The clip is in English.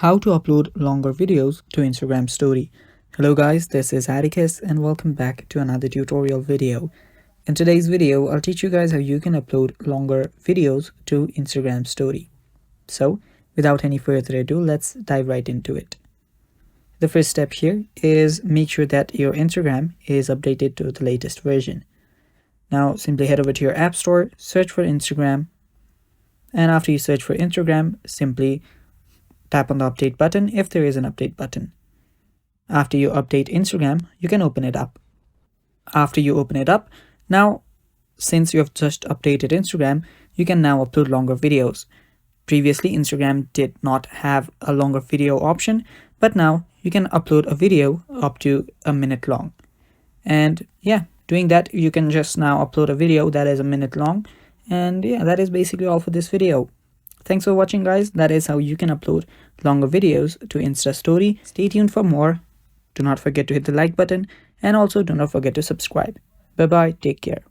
How to upload longer videos to Instagram story. Hello guys, this is Atticus and welcome back to another tutorial video. In today's video, I'll teach you guys how you can upload longer videos to Instagram story. So without any further ado, let's dive right into it. The first step here is make sure that your Instagram is updated to the latest version. Now simply head over to your app store, search for Instagram, and after you search for Instagram, simply tap on the update button if there is an update button. After you update Instagram, you can open it up. After you open it up, now since you have just updated Instagram, you can now upload longer videos. Previously, Instagram did not have a longer video option, but now you can upload a video up to a minute long. And yeah, doing that, you can just now upload a video that is a minute long. And yeah, that is basically all for this video. Thanks for watching guys. That is how you can upload longer videos to Insta story. Stay tuned for more. Do not forget to hit the like button and also do not forget to subscribe. Bye bye. Take care.